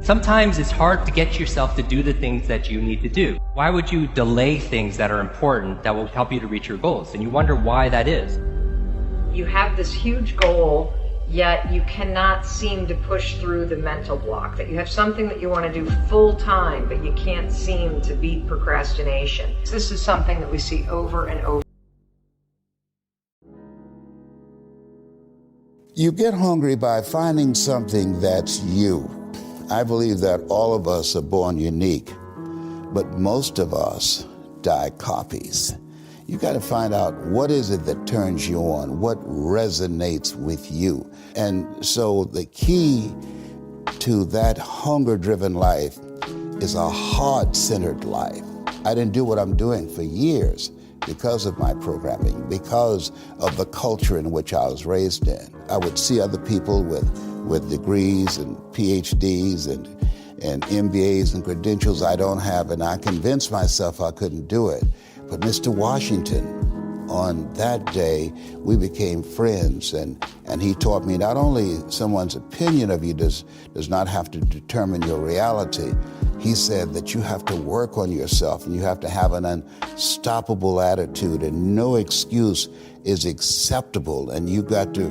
Sometimes it's hard to get yourself to do the things that you need to do. Why would you delay things that are important that will help you to reach your goals? And you wonder why that is. You have this huge goal, yet you cannot seem to push through the mental block. That you have something that you want to do full time, but you can't seem to beat procrastination. This is something that we see over and over. You get hungry by finding something that's you. I believe that all of us are born unique, but most of us die copies. You got to find out what is it that turns you on, what resonates with you. And so the key to that hunger-driven life is a heart-centered life. I didn't do what I'm doing for years because of my programming, because of the culture in which I was raised in. I would see other people with degrees and PhDs and MBAs and credentials I don't have, and I convinced myself I couldn't do it. But Mr. Washington, on that day, we became friends, and he taught me not only someone's opinion of you does not have to determine your reality. He said that you have to work on yourself and you have to have an unstoppable attitude, and no excuse is acceptable, and you got to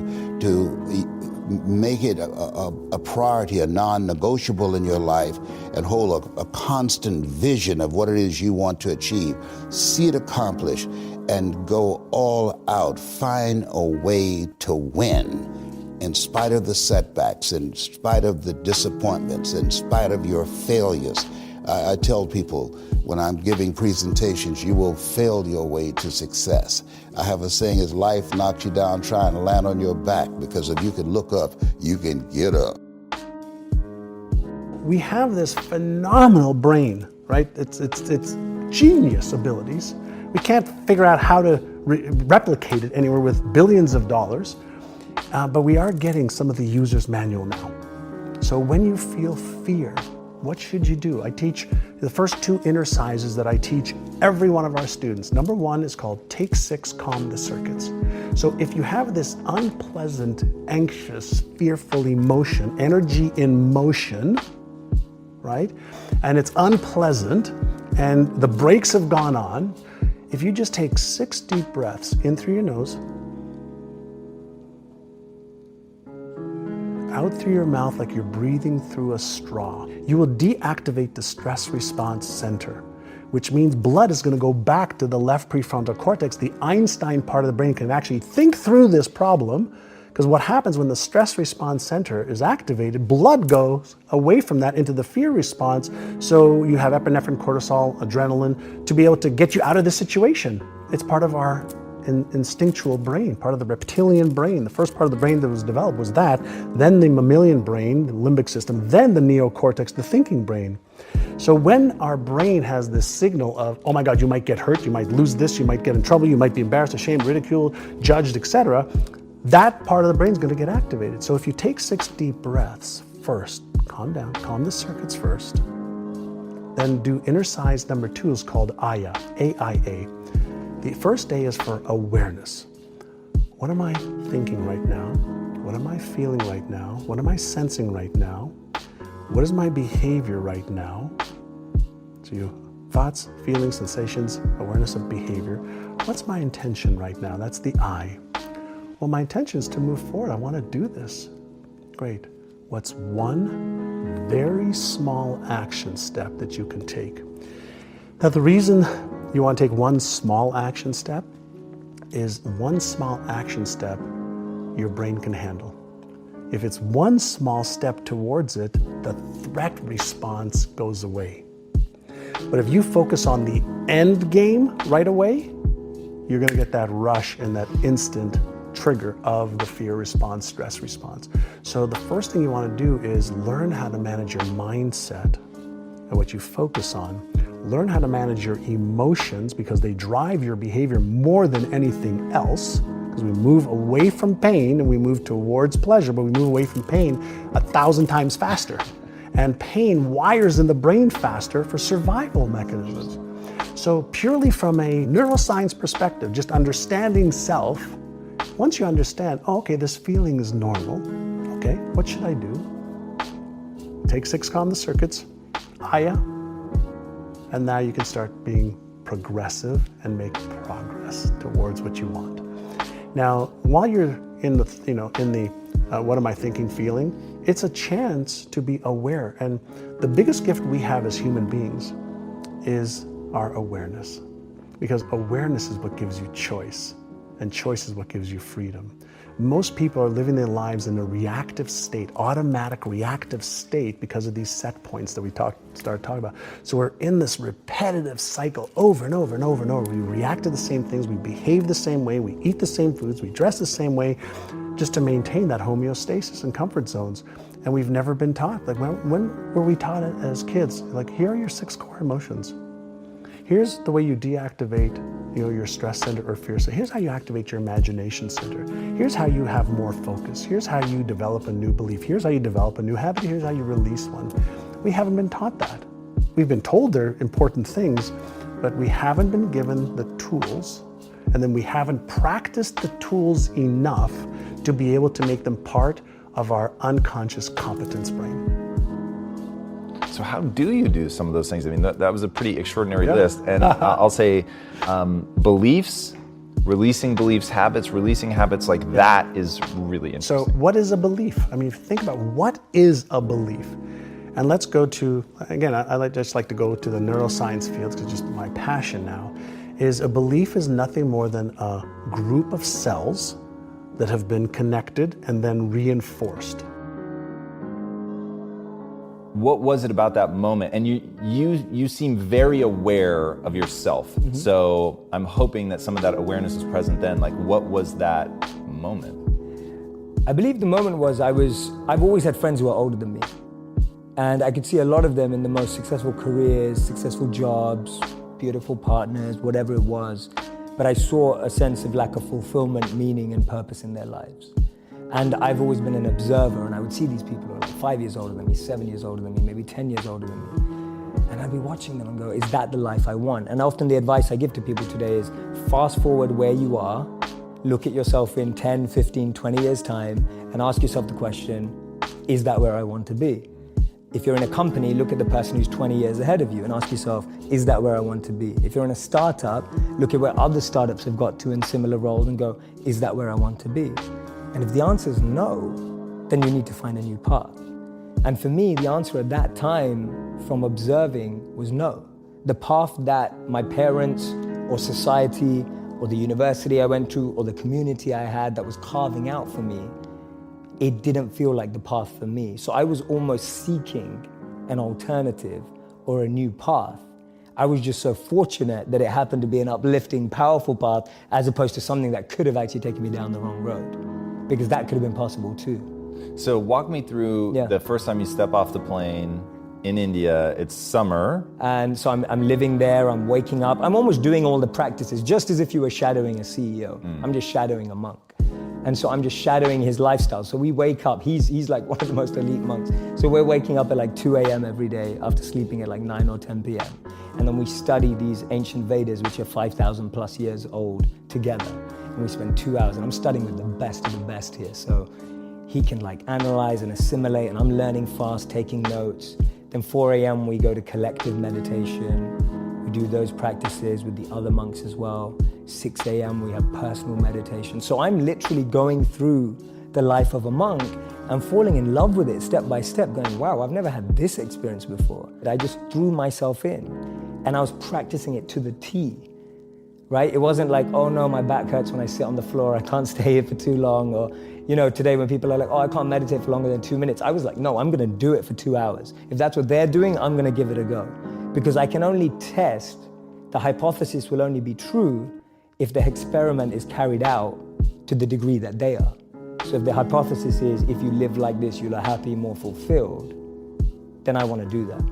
make it a priority, a non-negotiable in your life, and hold a constant vision of what it is you want to achieve. See it accomplished and go all out. Find a way to win in spite of the setbacks, in spite of the disappointments, in spite of your failures. I tell people when I'm giving presentations, you will fail your way to success. I have a saying, is life knocks you down trying to land on your back, because if you can look up, you can get up. We have this phenomenal brain, right? It's genius abilities. We can't figure out how to replicate it anywhere with billions of dollars, but we are getting some of the user's manual now. So when you feel fear, what should you do? I teach the first 2 inner sizes that I teach every one of our students. Number 1 is called Take 6, Calm the Circuits. So if you have this unpleasant, anxious, fearful emotion, energy in motion, right? And it's unpleasant and the brakes have gone on, if you just take 6 deep breaths in through your nose, out through your mouth like you're breathing through a straw, you will deactivate the stress response center, which means blood is going to go back to the left prefrontal cortex. The Einstein part of the brain can actually think through this problem, because what happens when the stress response center is activated, blood goes away from that into the fear response, so you have epinephrine, cortisol, adrenaline to be able to get you out of this situation. It's part of our instinctual brain, part of the reptilian brain. The first part of the brain that was developed was that, then the mammalian brain, the limbic system, then the neocortex, the thinking brain. So when our brain has this signal of, oh my God, you might get hurt, you might lose this, you might get in trouble, you might be embarrassed, ashamed, ridiculed, judged, etc., that part of the brain is going to get activated. So if you take 6 deep breaths first, calm down, calm the circuits first, then do inner size number 2 is called AYA, A-I-A. The first A is for awareness. What am I thinking right now? What am I feeling right now? What am I sensing right now? What is my behavior right now? So you thoughts, feelings, sensations, awareness of behavior. What's my intention right now? That's the I. Well, my intention is to move forward. I want to do this. Great. What's one very small action step that you can take? Now, the reason you want to take one small action step is one small action step your brain can handle. If it's one small step towards it, the threat response goes away. But if you focus on the end game right away, you're going to get that rush and that instant trigger of the fear response, stress response. So the first thing you want to do is learn how to manage your mindset and what you focus on. Learn how to manage your emotions, because they drive your behavior more than anything else, because we move away from pain and we move towards pleasure, but we move away from pain 1,000 times faster. And pain wires in the brain faster for survival mechanisms. So purely from a neuroscience perspective, just understanding self, once you understand, oh, okay, this feeling is normal, okay, what should I do? take 6 calm the circuits, Aya, and now you can start being progressive and make progress towards what you want. Now, while you're in the, what am I thinking, feeling, it's a chance to be aware. And the biggest gift we have as human beings is our awareness. Because awareness is what gives you choice, and choice is what gives you freedom. Most people are living their lives in a reactive state, automatic reactive state, because of these set points that we started talking about. So we're in this repetitive cycle over and over and over and over. We react to the same things, we behave the same way, we eat the same foods, we dress the same way, just to maintain that homeostasis and comfort zones. And we've never been taught. Like when were we taught it as kids? Like, here are your 6 core emotions. Here's the way you deactivate your stress center or fear center. Here's how you activate your imagination center. Here's how you have more focus. Here's how you develop a new belief. Here's how you develop a new habit. Here's how you release one. We haven't been taught that. We've been told they're important things, but we haven't been given the tools, and then we haven't practiced the tools enough to be able to make them part of our unconscious competence brain. So how do you do some of those things? I mean, that was a pretty extraordinary list. And I'll say beliefs, releasing beliefs, habits, releasing habits, like that is really interesting. So what is a belief? I mean, think about what is a belief? And let's go to, again, I just like to go to the neuroscience fields, because it's just my passion now, is a belief is nothing more than a group of cells that have been connected and then reinforced. What was it about that moment? And you seem very aware of yourself. Mm-hmm. So I'm hoping that some of that awareness was present then. Like, what was that moment? I believe the moment was I've always had friends who are older than me. And I could see a lot of them in the most successful careers, successful jobs, beautiful partners, whatever it was. But I saw a sense of lack of fulfillment, meaning, and purpose in their lives. And I've always been an observer, and I would see these people who are like 5 years older than me, 7 years older than me, maybe 10 years older than me. And I'd be watching them and go, is that the life I want? And often the advice I give to people today is fast forward where you are, look at yourself in 10, 15, 20 years time, and ask yourself the question, is that where I want to be? If you're in a company, look at the person who's 20 years ahead of you and ask yourself, is that where I want to be? If you're in a startup, look at where other startups have got to in similar roles and go, is that where I want to be? And if the answer is no, then you need to find a new path. And for me, the answer at that time from observing was no. The path that my parents or society or the university I went to or the community I had that was carving out for me, it didn't feel like the path for me. So I was almost seeking an alternative or a new path. I was just so fortunate that it happened to be an uplifting, powerful path as opposed to something that could have actually taken me down the wrong road. Because that could have been possible too. So walk me through the first time you step off the plane in India. It's summer. And so I'm living there, I'm waking up. I'm almost doing all the practices, just as if you were shadowing a CEO. I'm just shadowing a monk. And so I'm just shadowing his lifestyle. So we wake up, he's like one of the most elite monks. So we're waking up at like 2 a.m. every day after sleeping at like 9 or 10 p.m. And then we study these ancient Vedas, which are 5,000 plus years old, together. And we spend 2 hours, and I'm studying with the best of the best here. So he can like analyze and assimilate, and I'm learning fast, taking notes. Then 4 a.m. we go to collective meditation. We do those practices with the other monks as well. 6 a.m. we have personal meditation. So I'm literally going through the life of a monk and falling in love with it step by step, going, wow, I've never had this experience before. I just threw myself in, and I was practicing it to the T. Right? It wasn't like, oh no, my back hurts when I sit on the floor, I can't stay here for too long. Or, today when people are like, oh, I can't meditate for longer than 2 minutes. I was like, no, I'm gonna do it for 2 hours. If that's what they're doing, I'm gonna give it a go. Because I can only test, the hypothesis will only be true if the experiment is carried out to the degree that they are. So if the hypothesis is, if you live like this, you'll be happy, more fulfilled, then I wanna do that.